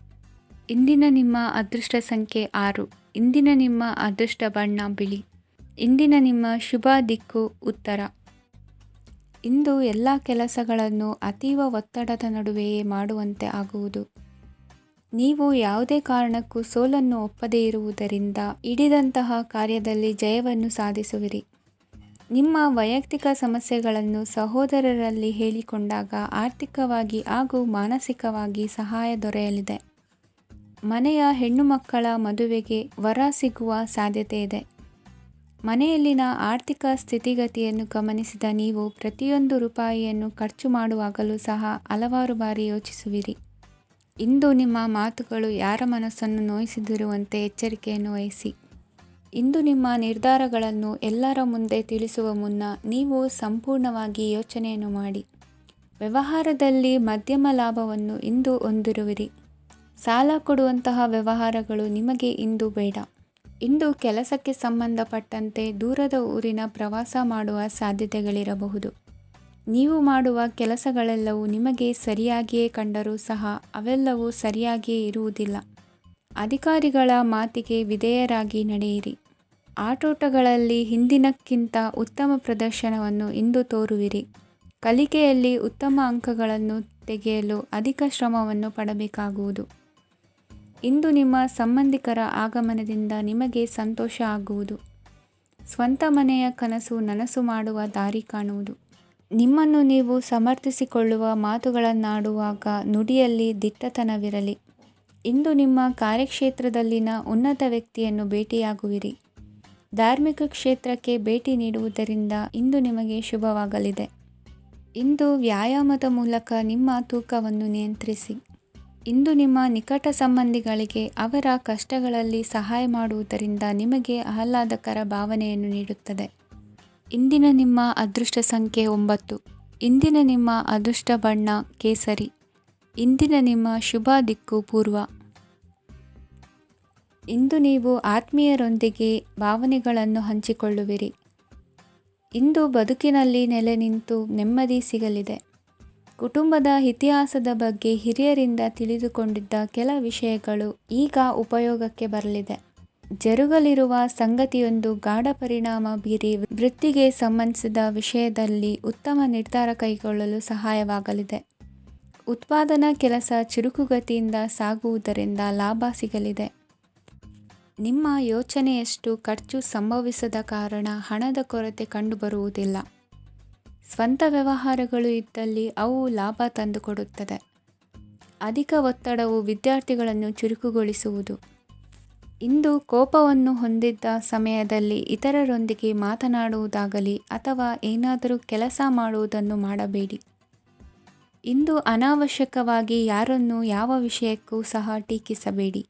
ಇಂದಿನ ನಿಮ್ಮ ಅದೃಷ್ಟ ಸಂಖ್ಯೆ 6. ಇಂದಿನ ನಿಮ್ಮ ಅದೃಷ್ಟ ಬಣ್ಣ ಬಿಳಿ. ಇಂದಿನ ನಿಮ್ಮ ಶುಭ ದಿಕ್ಕು ಉತ್ತರ. ಇಂದು ಎಲ್ಲ ಕೆಲಸಗಳನ್ನು ಅತೀವ ಒತ್ತಡದ ನಡುವೆಯೇ ಮಾಡುವಂತೆ ಆಗುವುದು. ನೀವು ಯಾವುದೇ ಕಾರಣಕ್ಕೂ ಸೋಲನ್ನು ಒಪ್ಪದೇ ಇರುವುದರಿಂದ ಹಿಡಿದಂತಹ ಕಾರ್ಯದಲ್ಲಿ ಜಯವನ್ನು ಸಾಧಿಸುವಿರಿ. ನಿಮ್ಮ ವೈಯಕ್ತಿಕ ಸಮಸ್ಯೆಗಳನ್ನು ಸಹೋದರರಲ್ಲಿ ಹೇಳಿಕೊಂಡಾಗ ಆರ್ಥಿಕವಾಗಿ ಹಾಗೂ ಮಾನಸಿಕವಾಗಿ ಸಹಾಯ ದೊರೆಯಲಿದೆ. ಮನೆಯ ಹೆಣ್ಣು ಮಕ್ಕಳ ಮದುವೆಗೆ ವರ ಸಿಗುವ ಸಾಧ್ಯತೆ ಇದೆ. ಮನೆಯಲ್ಲಿನ ಆರ್ಥಿಕ ಸ್ಥಿತಿಗತಿಯನ್ನು ಗಮನಿಸಿದ ನೀವು ಪ್ರತಿಯೊಂದು ರೂಪಾಯಿಯನ್ನು ಖರ್ಚು ಮಾಡುವಾಗಲೂ ಸಹ ಹಲವಾರು ಬಾರಿ ಯೋಚಿಸುವಿರಿ. ಇಂದು ನಿಮ್ಮ ಮಾತುಗಳು ಯಾರ ಮನಸ್ಸನ್ನು ನೋಯಿಸದಿರುವಂತೆ ಎಚ್ಚರಿಕೆಯನ್ನು ವಹಿಸಿ. ಇಂದು ನಿಮ್ಮ ನಿರ್ಧಾರಗಳನ್ನು ಎಲ್ಲರ ಮುಂದೆ ತಿಳಿಸುವ ಮುನ್ನ ನೀವು ಸಂಪೂರ್ಣವಾಗಿ ಯೋಚನೆಯನ್ನು ಮಾಡಿ. ವ್ಯವಹಾರದಲ್ಲಿ ಮಧ್ಯಮ ಲಾಭವನ್ನು ಇಂದು ಹೊಂದಿರುವಿರಿ. ಸಾಲ ಕೊಡುವಂತಹ ವ್ಯವಹಾರಗಳು ನಿಮಗೆ ಇಂದು ಬೇಡ. ಇಂದು ಕೆಲಸಕ್ಕೆ ಸಂಬಂಧಪಟ್ಟಂತೆ ದೂರದ ಊರಿನ ಪ್ರವಾಸ ಮಾಡುವ ಸಾಧ್ಯತೆಗಳಿರಬಹುದು. ನೀವು ಮಾಡುವ ಕೆಲಸಗಳೆಲ್ಲವೂ ನಿಮಗೆ ಸರಿಯಾಗಿಯೇ ಕಂಡರೂ ಸಹ ಅವೆಲ್ಲವೂ ಸರಿಯಾಗಿಯೇ ಇರುವುದಿಲ್ಲ. ಅಧಿಕಾರಿಗಳ ಮಾತಿಗೆ ವಿಧೇಯರಾಗಿ ನಡೆಯಿರಿ. ಆಟೋಟಗಳಲ್ಲಿ ಹಿಂದಿನಕ್ಕಿಂತ ಉತ್ತಮ ಪ್ರದರ್ಶನವನ್ನು ಇಂದು ತೋರುವಿರಿ. ಕಲಿಕೆಯಲ್ಲಿ ಉತ್ತಮ ಅಂಕಗಳನ್ನು ತೆಗೆಯಲು ಅಧಿಕ ಶ್ರಮವನ್ನು ಪಡಬೇಕಾಗುವುದು. ಇಂದು ನಿಮ್ಮ ಸಂಬಂಧಿಕರ ಆಗಮನದಿಂದ ನಿಮಗೆ ಸಂತೋಷ ಆಗುವುದು. ಸ್ವಂತ ಮನೆಯ ಕನಸು ನನಸು ಮಾಡುವ ದಾರಿ ಕಾಣುವುದು. ನಿಮ್ಮನ್ನು ನೀವು ಸಮರ್ಥಿಸಿಕೊಳ್ಳುವ ಮಾತುಗಳನ್ನಾಡುವಾಗ ನುಡಿಯಲ್ಲಿ ದಿಟ್ಟತನವಿರಲಿ. ಇಂದು ನಿಮ್ಮ ಕಾರ್ಯಕ್ಷೇತ್ರದಲ್ಲಿನ ಉನ್ನತ ವ್ಯಕ್ತಿಯನ್ನು ಭೇಟಿಯಾಗುವಿರಿ. ಧಾರ್ಮಿಕ ಕ್ಷೇತ್ರಕ್ಕೆ ಭೇಟಿ ನೀಡುವುದರಿಂದ ಇಂದು ನಿಮಗೆ ಶುಭವಾಗಲಿದೆ. ಇಂದು ವ್ಯಾಯಾಮದ ಮೂಲಕ ನಿಮ್ಮ ತೂಕವನ್ನು ನಿಯಂತ್ರಿಸಿ. ಇಂದು ನಿಮ್ಮ ನಿಕಟ ಸಂಬಂಧಿಗಳಿಗೆ ಅವರ ಕಷ್ಟಗಳಲ್ಲಿ ಸಹಾಯ ಮಾಡುವುದರಿಂದ ನಿಮಗೆ ಆಹ್ಲಾದಕರ ಭಾವನೆಯನ್ನು ನೀಡುತ್ತದೆ. ಇಂದಿನ ನಿಮ್ಮ ಅದೃಷ್ಟ ಸಂಖ್ಯೆ 9. ಇಂದಿನ ನಿಮ್ಮ ಅದೃಷ್ಟ ಬಣ್ಣ ಕೇಸರಿ. ಇಂದಿನ ನಿಮ್ಮ ಶುಭ ದಿಕ್ಕು ಪೂರ್ವ. ಇಂದು ನೀವು ಆತ್ಮೀಯರೊಂದಿಗೆ ಭಾವನೆಗಳನ್ನು ಹಂಚಿಕೊಳ್ಳುವಿರಿ. ಇಂದು ಬದುಕಿನಲ್ಲಿ ನೆಲೆ ನಿಂತು ನೆಮ್ಮದಿ ಸಿಗಲಿದೆ. ಕುಟುಂಬದ ಇತಿಹಾಸದ ಬಗ್ಗೆ ಹಿರಿಯರಿಂದ ತಿಳಿದುಕೊಂಡಿದ್ದ ಕೆಲ ವಿಷಯಗಳು ಈಗ ಉಪಯೋಗಕ್ಕೆ ಬರಲಿದೆ. ಜರುಗಲಿರುವ ಸಂಗತಿಯೊಂದು ಗಾಢ ಪರಿಣಾಮ ಬೀರಿ ವೃತ್ತಿಗೆ ಸಂಬಂಧಿಸಿದ ವಿಷಯದಲ್ಲಿ ಉತ್ತಮ ನಿರ್ಧಾರ ಕೈಗೊಳ್ಳಲು ಸಹಾಯವಾಗಲಿದೆ. ಉತ್ಪಾದನಾ ಕೆಲಸ ಚುರುಕುಗತಿಯಿಂದ ಸಾಗುವುದರಿಂದ ಲಾಭ ಸಿಗಲಿದೆ. ನಿಮ್ಮ ಯೋಚನೆಯಷ್ಟು ಖರ್ಚು ಸಂಭವಿಸದ ಕಾರಣ ಹಣದ ಕೊರತೆ ಕಂಡುಬರುವುದಿಲ್ಲ. ಸ್ವಂತ ವ್ಯವಹಾರಗಳು ಇದ್ದಲ್ಲಿ ಅವು ಲಾಭ ತಂದುಕೊಡುತ್ತದೆ. ಅಧಿಕ ಒತ್ತಡವು ವಿದ್ಯಾರ್ಥಿಗಳನ್ನು ಚುರುಕುಗೊಳಿಸುವುದು. ಇಂದು ಕೋಪವನ್ನು ಹೊಂದಿದ್ದ ಸಮಯದಲ್ಲಿ ಇತರರೊಂದಿಗೆ ಮಾತನಾಡುವುದಾಗಲಿ ಅಥವಾ ಏನಾದರೂ ಕೆಲಸ ಮಾಡುವುದನ್ನು ಮಾಡಬೇಡಿ. ಇಂದು ಅನಾವಶ್ಯಕವಾಗಿ ಯಾರನ್ನೂ ಯಾವ ವಿಷಯಕ್ಕೂ ಸಹ ಟೀಕಿಸಬೇಡಿ.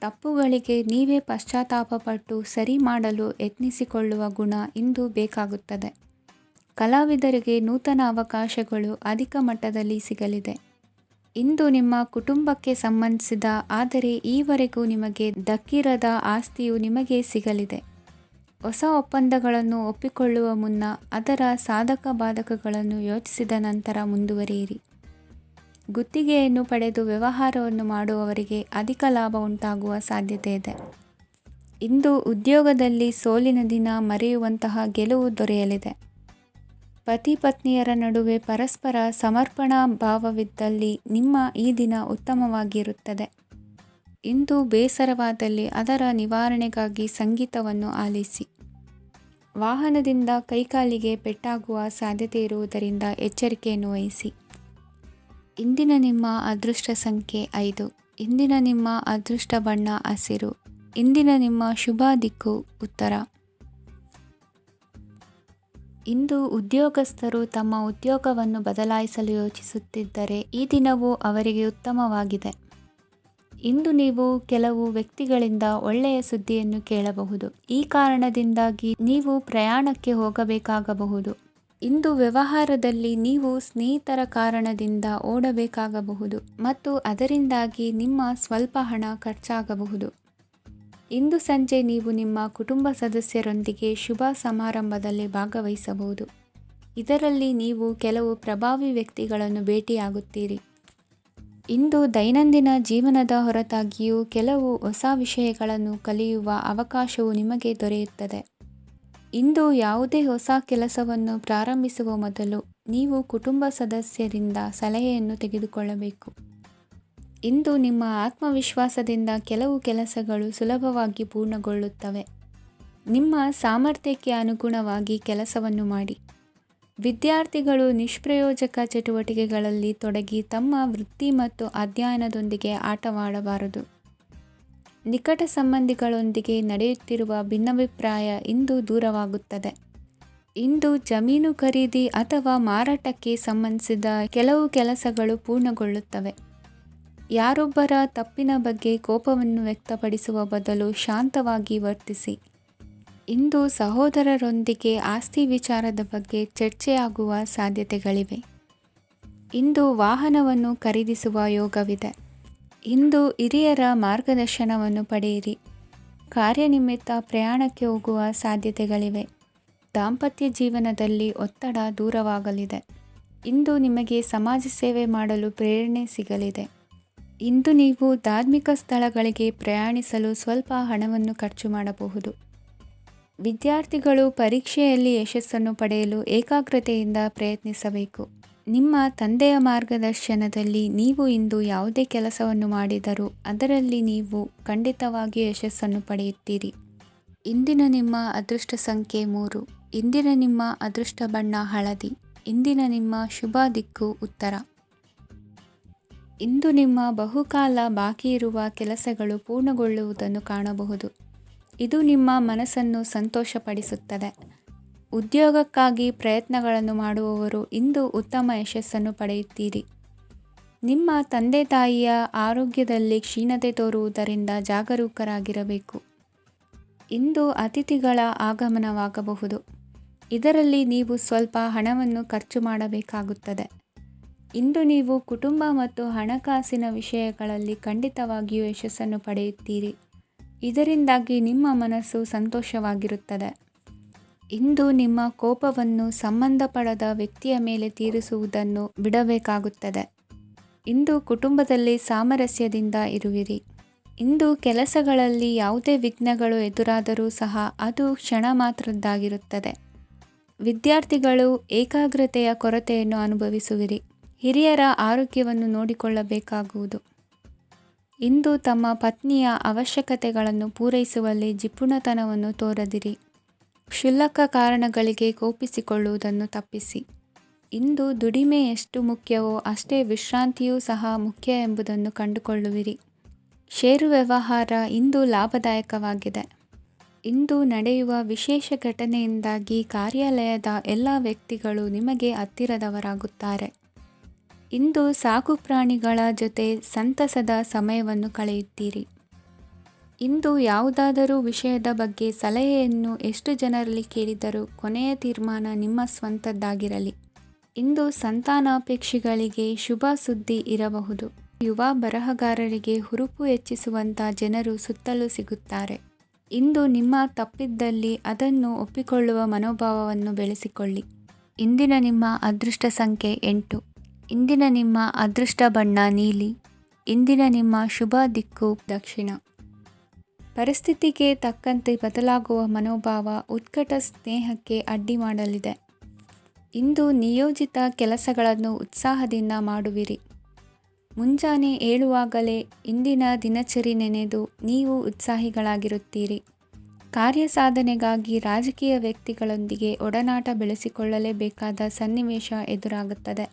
ತಪ್ಪುಗಳಿಗೆ ನೀವೇ ಪಶ್ಚಾತ್ತಾಪಪಟ್ಟು ಸರಿ ಮಾಡಲು ಯತ್ನಿಸಿಕೊಳ್ಳುವ ಗುಣ ಇಂದು ಬೇಕಾಗುತ್ತದೆ. ಕಲಾವಿದರಿಗೆ ನೂತನ ಅವಕಾಶಗಳು ಅಧಿಕ ಮಟ್ಟದಲ್ಲಿ ಸಿಗಲಿದೆ. ಇಂದು ನಿಮ್ಮ ಕುಟುಂಬಕ್ಕೆ ಸಂಬಂಧಿಸಿದ ಆದರೆ ಈವರೆಗೂ ನಿಮಗೆ ದಕ್ಕಿರದ ಆಸ್ತಿಯು ನಿಮಗೆ ಸಿಗಲಿದೆ. ಹೊಸ ಒಪ್ಪಂದಗಳನ್ನು ಒಪ್ಪಿಕೊಳ್ಳುವ ಮುನ್ನ ಅದರ ಸಾಧಕ ಬಾಧಕಗಳನ್ನು ಯೋಚಿಸಿದ ನಂತರ ಮುಂದುವರಿಯಿರಿ. ಗುತ್ತಿಗೆಯನ್ನು ಪಡೆದು ವ್ಯವಹಾರವನ್ನು ಮಾಡುವವರಿಗೆ ಅಧಿಕ ಲಾಭ ಉಂಟಾಗುವ ಸಾಧ್ಯತೆ ಇದೆ. ಇಂದು ಉದ್ಯೋಗದಲ್ಲಿ ಸೋಲಿನ ದಿನ ಮರೆಯುವಂತಹ ಗೆಲುವು ದೊರೆಯಲಿದೆ. ಪತಿ ಪತ್ನಿಯರ ನಡುವೆ ಪರಸ್ಪರ ಸಮರ್ಪಣಾ ಭಾವವಿದ್ದಲ್ಲಿ ನಿಮ್ಮ ಈ ದಿನ ಉತ್ತಮವಾಗಿರುತ್ತದೆ. ಇಂದು ಬೇಸರವಾದಲ್ಲಿ ಅದರ ನಿವಾರಣೆಗಾಗಿ ಸಂಗೀತವನ್ನು ಆಲಿಸಿ. ವಾಹನದಿಂದ ಕೈಕಾಲಿಗೆ ಪೆಟ್ಟಾಗುವ ಸಾಧ್ಯತೆ ಇರುವುದರಿಂದ ಎಚ್ಚರಿಕೆಯನ್ನು ವಹಿಸಿ. ಇಂದಿನ ನಿಮ್ಮ ಅದೃಷ್ಟ ಸಂಖ್ಯೆ 5. ಇಂದಿನ ನಿಮ್ಮ ಅದೃಷ್ಟ ಬಣ್ಣ ಹಸಿರು. ಇಂದಿನ ನಿಮ್ಮ ಶುಭ ದಿಕ್ಕು ಉತ್ತರ. ಇಂದು ಉದ್ಯೋಗಸ್ಥರು ತಮ್ಮ ಉದ್ಯೋಗವನ್ನು ಬದಲಾಯಿಸಲು ಯೋಚಿಸುತ್ತಿದ್ದರೆ ಈ ದಿನವೂ ಅವರಿಗೆ ಉತ್ತಮವಾಗಿದೆ. ಇಂದು ನೀವು ಕೆಲವು ವ್ಯಕ್ತಿಗಳಿಂದ ಒಳ್ಳೆಯ ಸುದ್ದಿಯನ್ನು ಕೇಳಬಹುದು. ಈ ಕಾರಣದಿಂದಾಗಿ ನೀವು ಪ್ರಯಾಣಕ್ಕೆ ಹೋಗಬೇಕಾಗಬಹುದು. ಇಂದು ವ್ಯವಹಾರದಲ್ಲಿ ನೀವು ಸ್ನೇಹಿತರ ಕಾರಣದಿಂದ ಓಡಬೇಕಾಗಬಹುದು ಮತ್ತು ಅದರಿಂದಾಗಿ ನಿಮ್ಮ ಸ್ವಲ್ಪ ಹಣ ಖರ್ಚಾಗಬಹುದು. ಇಂದು ಸಂಜೆ ನೀವು ನಿಮ್ಮ ಕುಟುಂಬ ಸದಸ್ಯರೊಂದಿಗೆ ಶುಭ ಸಮಾರಂಭದಲ್ಲಿ ಭಾಗವಹಿಸಬಹುದು. ಇದರಲ್ಲಿ ನೀವು ಕೆಲವು ಪ್ರಭಾವಿ ವ್ಯಕ್ತಿಗಳನ್ನು ಭೇಟಿಯಾಗುತ್ತೀರಿ. ಇಂದು ದೈನಂದಿನ ಜೀವನದ ಹೊರತಾಗಿಯೂ ಕೆಲವು ಹೊಸ ವಿಷಯಗಳನ್ನು ಕಲಿಯುವ ಅವಕಾಶವು ನಿಮಗೆ ದೊರೆಯುತ್ತದೆ. ಇಂದು ಯಾವುದೇ ಹೊಸ ಕೆಲಸವನ್ನು ಪ್ರಾರಂಭಿಸುವ ಮೊದಲು ನೀವು ಕುಟುಂಬ ಸದಸ್ಯರಿಂದ ಸಲಹೆಯನ್ನು ತೆಗೆದುಕೊಳ್ಳಬೇಕು. ಇಂದು ನಿಮ್ಮ ಆತ್ಮವಿಶ್ವಾಸದಿಂದ ಕೆಲವು ಕೆಲಸಗಳು ಸುಲಭವಾಗಿ ಪೂರ್ಣಗೊಳ್ಳುತ್ತವೆ. ನಿಮ್ಮ ಸಾಮರ್ಥ್ಯಕ್ಕೆ ಅನುಗುಣವಾಗಿ ಕೆಲಸವನ್ನು ಮಾಡಿ. ವಿದ್ಯಾರ್ಥಿಗಳು ನಿಷ್ಪ್ರಯೋಜಕ ಚಟುವಟಿಕೆಗಳಲ್ಲಿ ತೊಡಗಿ ತಮ್ಮ ವೃತ್ತಿ ಮತ್ತು ಅಧ್ಯಯನದೊಂದಿಗೆ ಆಟವಾಡಬಾರದು. ನಿಕಟ ಸಂಬಂಧಿಗಳೊಂದಿಗೆ ನಡೆಯುತ್ತಿರುವ ಭಿನ್ನಾಭಿಪ್ರಾಯ ಇಂದು ದೂರವಾಗುತ್ತದೆ. ಇಂದು ಜಮೀನು ಖರೀದಿ ಅಥವಾ ಮಾರಾಟಕ್ಕೆ ಸಂಬಂಧಿಸಿದ ಕೆಲವು ಕೆಲಸಗಳು ಪೂರ್ಣಗೊಳ್ಳುತ್ತವೆ. ಯಾರೊಬ್ಬರ ತಪ್ಪಿನ ಬಗ್ಗೆ ಕೋಪವನ್ನು ವ್ಯಕ್ತಪಡಿಸುವ ಬದಲು ಶಾಂತವಾಗಿ ವರ್ತಿಸಿ. ಇಂದು ಸಹೋದರರೊಂದಿಗೆ ಆಸ್ತಿ ವಿಚಾರದ ಬಗ್ಗೆ ಚರ್ಚೆಯಾಗುವ ಸಾಧ್ಯತೆಗಳಿವೆ. ಇಂದು ವಾಹನವನ್ನು ಖರೀದಿಸುವ ಯೋಗವಿದೆ. ಇಂದು ಹಿರಿಯರ ಮಾರ್ಗದರ್ಶನವನ್ನು ಪಡೆಯಿರಿ. ಕಾರ್ಯನಿಮಿತ್ತ ಪ್ರಯಾಣಕ್ಕೆ ಹೋಗುವ ಸಾಧ್ಯತೆಗಳಿವೆ. ದಾಂಪತ್ಯ ಜೀವನದಲ್ಲಿ ಒತ್ತಡ ದೂರವಾಗಲಿದೆ. ಇಂದು ನಿಮಗೆ ಸಮಾಜ ಸೇವೆ ಮಾಡಲು ಪ್ರೇರಣೆ ಸಿಗಲಿದೆ. ಇಂದು ನೀವು ಧಾರ್ಮಿಕ ಸ್ಥಳಗಳಿಗೆ ಪ್ರಯಾಣಿಸಲು ಸ್ವಲ್ಪ ಹಣವನ್ನು ಖರ್ಚು ಮಾಡಬಹುದು. ವಿದ್ಯಾರ್ಥಿಗಳು ಪರೀಕ್ಷೆಯಲ್ಲಿ ಯಶಸ್ಸನ್ನು ಪಡೆಯಲು ಏಕಾಗ್ರತೆಯಿಂದ ಪ್ರಯತ್ನಿಸಬೇಕು. ನಿಮ್ಮ ತಂದೆಯ ಮಾರ್ಗದರ್ಶನದಲ್ಲಿ ನೀವು ಇಂದು ಯಾವುದೇ ಕೆಲಸವನ್ನು ಮಾಡಿದರೂ ಅದರಲ್ಲಿ ನೀವು ಖಂಡಿತವಾಗಿಯೂ ಯಶಸ್ಸನ್ನು ಪಡೆಯುತ್ತೀರಿ. ಇಂದಿನ ನಿಮ್ಮ ಅದೃಷ್ಟ ಸಂಖ್ಯೆ 3. ಇಂದಿನ ನಿಮ್ಮ ಅದೃಷ್ಟ ಬಣ್ಣ ಹಳದಿ. ಇಂದಿನ ನಿಮ್ಮ ಶುಭ ದಿಕ್ಕು ಉತ್ತರ. ಇಂದು ನಿಮ್ಮ ಬಹುಕಾಲ ಬಾಕಿ ಇರುವ ಕೆಲಸಗಳು ಪೂರ್ಣಗೊಳ್ಳುವುದನ್ನು ಕಾಣಬಹುದು. ಇದು ನಿಮ್ಮ ಮನಸ್ಸನ್ನು ಸಂತೋಷಪಡಿಸುತ್ತದೆ. ಉದ್ಯೋಗಕ್ಕಾಗಿ ಪ್ರಯತ್ನಗಳನ್ನು ಮಾಡುವವರು ಇಂದು ಉತ್ತಮ ಯಶಸ್ಸನ್ನು ಪಡೆಯುತ್ತೀರಿ. ನಿಮ್ಮ ತಂದೆ ತಾಯಿಯ ಆರೋಗ್ಯದಲ್ಲಿ ಕ್ಷೀಣತೆ ತೋರುವುದರಿಂದ ಜಾಗರೂಕರಾಗಿರಬೇಕು. ಇಂದು ಅತಿಥಿಗಳ ಆಗಮನವಾಗಬಹುದು. ಇದರಲ್ಲಿ ನೀವು ಸ್ವಲ್ಪ ಹಣವನ್ನು ಖರ್ಚು ಮಾಡಬೇಕಾಗುತ್ತದೆ. ಇಂದು ನೀವು ಕುಟುಂಬ ಮತ್ತು ಹಣಕಾಸಿನ ವಿಷಯಗಳಲ್ಲಿ ಖಂಡಿತವಾಗಿಯೂ ಯಶಸ್ಸನ್ನು ಪಡೆಯುತ್ತೀರಿ. ಇದರಿಂದಾಗಿ ನಿಮ್ಮ ಮನಸ್ಸು ಸಂತೋಷವಾಗಿರುತ್ತದೆ. ಇಂದು ನಿಮ್ಮ ಕೋಪವನ್ನು ಸಂಬಂಧಪಡದ ವ್ಯಕ್ತಿಯ ಮೇಲೆ ತೀರಿಸುವುದನ್ನು ಬಿಡಬೇಕಾಗುತ್ತದೆ. ಇಂದು ಕುಟುಂಬದಲ್ಲಿ ಸಾಮರಸ್ಯದಿಂದ ಇರುವಿರಿ. ಇಂದು ಕೆಲಸಗಳಲ್ಲಿ ಯಾವುದೇ ವಿಘ್ನಗಳು ಎದುರಾದರೂ ಸಹ ಅದು ಕ್ಷಣ ಮಾತ್ರದ್ದಾಗಿರುತ್ತದೆ. ವಿದ್ಯಾರ್ಥಿಗಳು ಏಕಾಗ್ರತೆಯ ಕೊರತೆಯನ್ನು ಅನುಭವಿಸುವಿರಿ. ಹಿರಿಯರ ಆರೋಗ್ಯವನ್ನು ನೋಡಿಕೊಳ್ಳಬೇಕಾಗುವುದು. ಇಂದು ತಮ್ಮ ಪತ್ನಿಯ ಅವಶ್ಯಕತೆಗಳನ್ನು ಪೂರೈಸುವಲ್ಲಿ ಜಿಪುಣತನವನ್ನು ತೋರದಿರಿ. ಕ್ಷುಲ್ಲಕ ಕಾರಣಗಳಿಗೆ ಕೋಪಿಸಿಕೊಳ್ಳುವುದನ್ನು ತಪ್ಪಿಸಿ. ಇಂದು ದುಡಿಮೆ ಎಷ್ಟು ಮುಖ್ಯವೋ ಅಷ್ಟೇ ವಿಶ್ರಾಂತಿಯೂ ಸಹ ಮುಖ್ಯ ಎಂಬುದನ್ನು ಕಂಡುಕೊಳ್ಳುವಿರಿ. ಷೇರು ವ್ಯವಹಾರ ಇಂದು ಲಾಭದಾಯಕವಾಗಿದೆ. ಇಂದು ನಡೆಯುವ ವಿಶೇಷ ಘಟನೆಯಿಂದಾಗಿ ಕಾರ್ಯಾಲಯದ ಎಲ್ಲ ವ್ಯಕ್ತಿಗಳು ನಿಮಗೆ ಹತ್ತಿರದವರಾಗುತ್ತಾರೆ. ಇಂದು ಸಾಕು ಪ್ರಾಣಿಗಳ ಜೊತೆ ಸಂತಸದ ಸಮಯವನ್ನು ಕಳೆಯುತ್ತೀರಿ. ಇಂದು ಯಾವುದಾದರೂ ವಿಷಯದ ಬಗ್ಗೆ ಸಲಹೆಯನ್ನು ಎಷ್ಟು ಜನರಲ್ಲಿ ಕೇಳಿದರೂ ಕೊನೆಯ ತೀರ್ಮಾನ ನಿಮ್ಮ ಸ್ವಂತದ್ದಾಗಿರಲಿ. ಇಂದು ಸಂತಾನಾಪೇಕ್ಷಿಗಳಿಗೆ ಶುಭ ಸುದ್ದಿ ಇರಬಹುದು. ಯುವ ಬರಹಗಾರರಿಗೆ ಹುರುಪು ಹೆಚ್ಚಿಸುವಂಥ ಜನರು ಸುತ್ತಲೂ ಸಿಗುತ್ತಾರೆ. ಇಂದು ನಿಮ್ಮ ತಪ್ಪಿದ್ದಲ್ಲಿ ಅದನ್ನು ಒಪ್ಪಿಕೊಳ್ಳುವ ಮನೋಭಾವವನ್ನು ಬೆಳೆಸಿಕೊಳ್ಳಿ. ಇಂದಿನ ನಿಮ್ಮ ಅದೃಷ್ಟ ಸಂಖ್ಯೆ 8. ಇಂದಿನ ನಿಮ್ಮ ಅದೃಷ್ಟ ಬಣ್ಣ ನೀಲಿ. ಇಂದಿನ ನಿಮ್ಮ ಶುಭ ದಿಕ್ಕು ದಕ್ಷಿಣ. ಪರಿಸ್ಥಿತಿಗೆ ತಕ್ಕಂತೆ ಬದಲಾಗುವ ಮನೋಭಾವ ಉತ್ಕಟ ಸ್ನೇಹಕ್ಕೆ ಅಡ್ಡಿ ಮಾಡಲಿದೆ. ಇಂದು ನಿಯೋಜಿತ ಕೆಲಸಗಳನ್ನು ಉತ್ಸಾಹದಿಂದ ಮಾಡುವಿರಿ. ಮುಂಜಾನೆ ಏಳುವಾಗಲೇ ಇಂದಿನ ದಿನಚರಿ ನೆನೆದು ನೀವು ಉತ್ಸಾಹಿಗಳಾಗಿರುತ್ತೀರಿ. ಕಾರ್ಯಸಾಧನೆಗಾಗಿ ರಾಜಕೀಯ ವ್ಯಕ್ತಿಗಳೊಂದಿಗೆ ಒಡನಾಟ ಬೆಳೆಸಿಕೊಳ್ಳಲೇಬೇಕಾದ ಸನ್ನಿವೇಶ ಎದುರಾಗುತ್ತದೆ.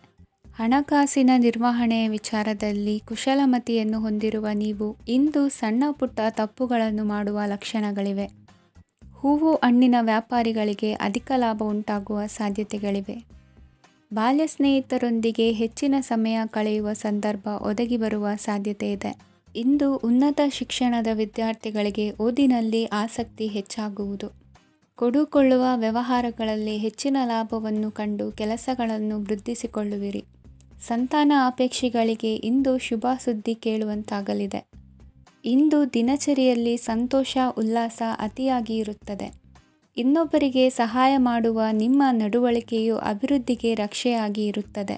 ಹಣಕಾಸಿನ ನಿರ್ವಹಣೆಯ ವಿಚಾರದಲ್ಲಿ ಕುಶಲಮತಿಯನ್ನು ಹೊಂದಿರುವ ನೀವು ಇಂದು ಸಣ್ಣ ಪುಟ್ಟ ತಪ್ಪುಗಳನ್ನು ಮಾಡುವ ಲಕ್ಷಣಗಳಿವೆ. ಹೂವು ಹಣ್ಣಿನ ವ್ಯಾಪಾರಿಗಳಿಗೆ ಅಧಿಕ ಲಾಭ ಉಂಟಾಗುವ ಸಾಧ್ಯತೆಗಳಿವೆ. ಬಾಲ್ಯ ಸ್ನೇಹಿತರೊಂದಿಗೆ ಹೆಚ್ಚಿನ ಸಮಯ ಕಳೆಯುವ ಸಂದರ್ಭ ಒದಗಿ ಬರುವ ಸಾಧ್ಯತೆ ಇದೆ. ಇಂದು ಉನ್ನತ ಶಿಕ್ಷಣದ ವಿದ್ಯಾರ್ಥಿಗಳಿಗೆ ಓದಿನಲ್ಲಿ ಆಸಕ್ತಿ ಹೆಚ್ಚಾಗುವುದು. ಕೊಡುಕೊಳ್ಳುವ ವ್ಯವಹಾರಗಳಲ್ಲಿ ಹೆಚ್ಚಿನ ಲಾಭವನ್ನು ಕಂಡು ಕೆಲಸಗಳನ್ನು ವೃದ್ಧಿಸಿಕೊಳ್ಳುವಿರಿ. ಸಂತಾನ ಅಪೇಕ್ಷಿಗಳಿಗೆ ಇಂದು ಶುಭ ಸುದ್ದಿ ಕೇಳುವಂತಾಗಲಿದೆ. ಇಂದು ದಿನಚರಿಯಲ್ಲಿ ಸಂತೋಷ ಉಲ್ಲಾಸ ಅತಿಯಾಗಿ ಇರುತ್ತದೆ. ಇನ್ನೊಬ್ಬರಿಗೆ ಸಹಾಯ ಮಾಡುವ ನಿಮ್ಮ ನಡವಳಿಕೆಯು ಅಭಿವೃದ್ಧಿಗೆ ರಕ್ಷೆಯಾಗಿ ಇರುತ್ತದೆ.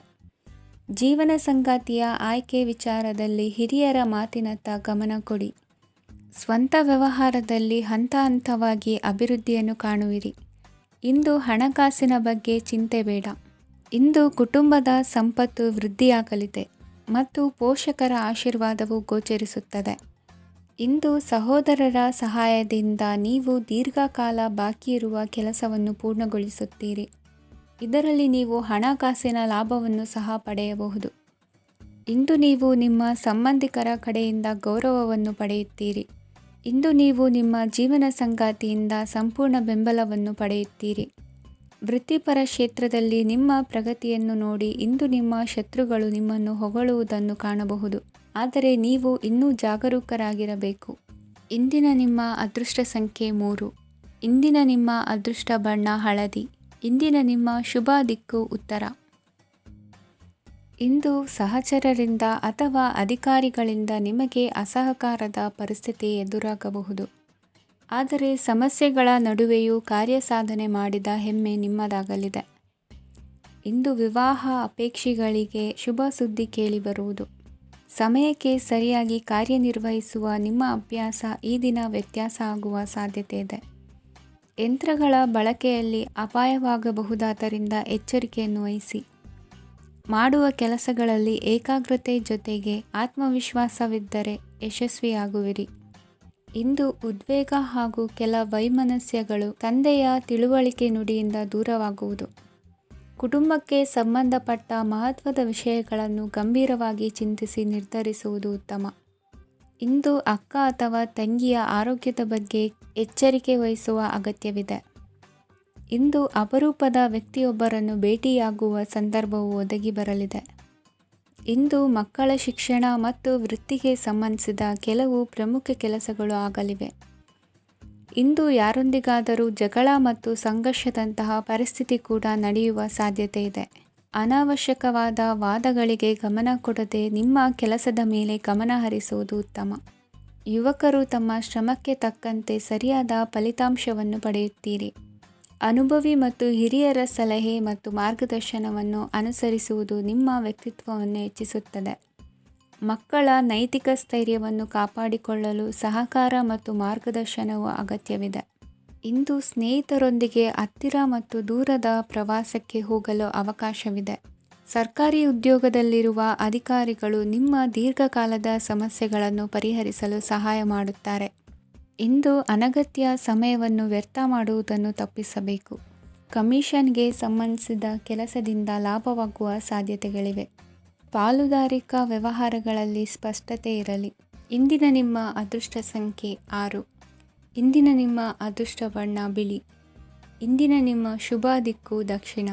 ಜೀವನ ಸಂಗಾತಿಯ ಆಯ್ಕೆ ವಿಚಾರದಲ್ಲಿ ಹಿರಿಯರ ಮಾತಿನತ್ತ ಗಮನ ಕೊಡಿ. ಸ್ವಂತ ವ್ಯವಹಾರದಲ್ಲಿ ಹಂತ ಹಂತವಾಗಿ ಅಭಿವೃದ್ಧಿಯನ್ನು ಕಾಣುವಿರಿ. ಇಂದು ಹಣಕಾಸಿನ ಬಗ್ಗೆ ಚಿಂತೆ ಬೇಡ. ಇಂದು ಕುಟುಂಬದ ಸಂಪತ್ತು ವೃದ್ಧಿಯಾಗಲಿದೆ ಮತ್ತು ಪೋಷಕರ ಆಶೀರ್ವಾದವು ಗೋಚರಿಸುತ್ತದೆ. ಇಂದು ಸಹೋದರರ ಸಹಾಯದಿಂದ ನೀವು ದೀರ್ಘಕಾಲ ಬಾಕಿ ಇರುವ ಕೆಲಸವನ್ನು ಪೂರ್ಣಗೊಳಿಸುತ್ತೀರಿ. ಇದರಲ್ಲಿ ನೀವು ಹಣಕಾಸಿನ ಲಾಭವನ್ನು ಸಹ ಪಡೆಯಬಹುದು. ಇಂದು ನೀವು ನಿಮ್ಮ ಸಂಬಂಧಿಕರ ಕಡೆಯಿಂದ ಗೌರವವನ್ನು ಪಡೆಯುತ್ತೀರಿ. ಇಂದು ನೀವು ನಿಮ್ಮ ಜೀವನ ಸಂಗಾತಿಯಿಂದ ಸಂಪೂರ್ಣ ಬೆಂಬಲವನ್ನು ಪಡೆಯುತ್ತೀರಿ. ವೃತ್ತಿಪರ ಕ್ಷೇತ್ರದಲ್ಲಿ ನಿಮ್ಮ ಪ್ರಗತಿಯನ್ನು ನೋಡಿ ಇಂದು ನಿಮ್ಮ ಶತ್ರುಗಳು ನಿಮ್ಮನ್ನು ಹೊಗಳುವುದನ್ನು ಕಾಣಬಹುದು. ಆದರೆ ನೀವು ಇನ್ನೂ ಜಾಗರೂಕರಾಗಿರಬೇಕು. ಇಂದಿನ ನಿಮ್ಮ ಅದೃಷ್ಟ ಸಂಖ್ಯೆ 3. ಇಂದಿನ ನಿಮ್ಮ ಅದೃಷ್ಟ ಬಣ್ಣ ಹಳದಿ. ಇಂದಿನ ನಿಮ್ಮ ಶುಭ ದಿಕ್ಕು ಉತ್ತರ. ಇಂದು ಸಹಚರರಿಂದ ಅಥವಾ ಅಧಿಕಾರಿಗಳಿಂದ ನಿಮಗೆ ಅಸಹಕಾರದ ಪರಿಸ್ಥಿತಿ ಎದುರಾಗಬಹುದು. ಆದರೆ ಸಮಸ್ಯೆಗಳ ನಡುವೆಯೂ ಕಾರ್ಯಸಾಧನೆ ಮಾಡಿದ ಹೆಮ್ಮೆ ನಿಮ್ಮದಾಗಲಿದೆ. ಇಂದು ವಿವಾಹ ಅಪೇಕ್ಷಿಗಳಿಗೆ ಶುಭ ಸುದ್ದಿ ಕೇಳಿಬರುವುದು. ಸಮಯಕ್ಕೆ ಸರಿಯಾಗಿ ಕಾರ್ಯನಿರ್ವಹಿಸುವ ನಿಮ್ಮ ಅಭ್ಯಾಸ ಈ ದಿನ ವ್ಯತ್ಯಾಸ ಆಗುವ ಸಾಧ್ಯತೆ ಇದೆ. ಯಂತ್ರಗಳ ಬಳಕೆಯಲ್ಲಿ ಅಪಾಯವಾಗಬಹುದಾದ್ದರಿಂದ ಎಚ್ಚರಿಕೆಯನ್ನು ವಹಿಸಿ. ಮಾಡುವ ಕೆಲಸಗಳಲ್ಲಿ ಏಕಾಗ್ರತೆ ಜೊತೆಗೆ ಆತ್ಮವಿಶ್ವಾಸವಿದ್ದರೆ ಯಶಸ್ವಿಯಾಗುವಿರಿ. ಇಂದು ಉದ್ವೇಗ ಹಾಗೂ ಕೆಲ ವೈಮನಸ್ಯಗಳು ತಂದೆಯ ತಿಳುವಳಿಕೆ ನುಡಿಯಿಂದ ದೂರವಾಗುವುದು. ಕುಟುಂಬಕ್ಕೆ ಸಂಬಂಧಪಟ್ಟ ಮಹತ್ವದ ವಿಷಯಗಳನ್ನು ಗಂಭೀರವಾಗಿ ಚಿಂತಿಸಿ ನಿರ್ಧರಿಸುವುದು ಉತ್ತಮ. ಇಂದು ಅಕ್ಕ ಅಥವಾ ತಂಗಿಯ ಆರೋಗ್ಯದ ಬಗ್ಗೆ ಎಚ್ಚರಿಕೆ ವಹಿಸುವ ಅಗತ್ಯವಿದೆ. ಇಂದು ಅಪರೂಪದ ವ್ಯಕ್ತಿಯೊಬ್ಬರನ್ನು ಭೇಟಿಯಾಗುವ ಸಂದರ್ಭವು ಒದಗಿ ಬರಲಿದೆ. ಇಂದು ಮಕ್ಕಳ ಶಿಕ್ಷಣ ಮತ್ತು ವೃತ್ತಿಗೆ ಸಂಬಂಧಿಸಿದ ಕೆಲವು ಪ್ರಮುಖ ಕೆಲಸಗಳು ಆಗಲಿವೆ. ಇಂದು ಯಾರೊಂದಿಗಾದರೂ ಜಗಳ ಮತ್ತು ಸಂಘರ್ಷದಂತಹ ಪರಿಸ್ಥಿತಿ ಕೂಡ ನಡೆಯುವ ಸಾಧ್ಯತೆ ಇದೆ. ಅನಾವಶ್ಯಕವಾದ ವಾದಗಳಿಗೆ ಗಮನ ಕೊಡದೆ ನಿಮ್ಮ ಕೆಲಸದ ಮೇಲೆ ಗಮನ ಹರಿಸುವುದು ಉತ್ತಮ. ಯುವಕರು ತಮ್ಮ ಶ್ರಮಕ್ಕೆ ತಕ್ಕಂತೆ ಸರಿಯಾದ ಫಲಿತಾಂಶವನ್ನು ಪಡೆಯುತ್ತೀರಿ. ಅನುಭವಿ ಮತ್ತು ಹಿರಿಯರ ಸಲಹೆ ಮತ್ತು ಮಾರ್ಗದರ್ಶನವನ್ನು ಅನುಸರಿಸುವುದು ನಿಮ್ಮ ವ್ಯಕ್ತಿತ್ವವನ್ನು ಹೆಚ್ಚಿಸುತ್ತದೆ. ಮಕ್ಕಳ ನೈತಿಕ ಸ್ಥೈರ್ಯವನ್ನು ಕಾಪಾಡಿಕೊಳ್ಳಲು ಸಹಕಾರ ಮತ್ತು ಮಾರ್ಗದರ್ಶನವು ಅಗತ್ಯವಿದೆ. ಇಂದು ಸ್ನೇಹಿತರೊಂದಿಗೆ ಹತ್ತಿರ ಮತ್ತು ದೂರದ ಪ್ರವಾಸಕ್ಕೆ ಹೋಗಲು ಅವಕಾಶವಿದೆ. ಸರ್ಕಾರಿ ಉದ್ಯೋಗದಲ್ಲಿರುವ ಅಧಿಕಾರಿಗಳು ನಿಮ್ಮ ದೀರ್ಘಕಾಲದ ಸಮಸ್ಯೆಗಳನ್ನು ಪರಿಹರಿಸಲು ಸಹಾಯ ಮಾಡುತ್ತಾರೆ. ಇಂದು ಅನಗತ್ಯ ಸಮಯವನ್ನು ವ್ಯರ್ಥ ಮಾಡುವುದನ್ನು ತಪ್ಪಿಸಬೇಕು. ಕಮಿಷನ್ಗೆ ಸಂಬಂಧಿಸಿದ ಕೆಲಸದಿಂದ ಲಾಭವಾಗುವ ಸಾಧ್ಯತೆಗಳಿವೆ. ಪಾಲುದಾರಿಕಾ ವ್ಯವಹಾರಗಳಲ್ಲಿ ಸ್ಪಷ್ಟತೆ ಇರಲಿ. ಇಂದಿನ ನಿಮ್ಮ ಅದೃಷ್ಟ ಸಂಖ್ಯೆ 6. ಇಂದಿನ ನಿಮ್ಮ ಅದೃಷ್ಟ ಬಣ್ಣ ಬಿಳಿ. ಇಂದಿನ ನಿಮ್ಮ ಶುಭ ದಿಕ್ಕು ದಕ್ಷಿಣ.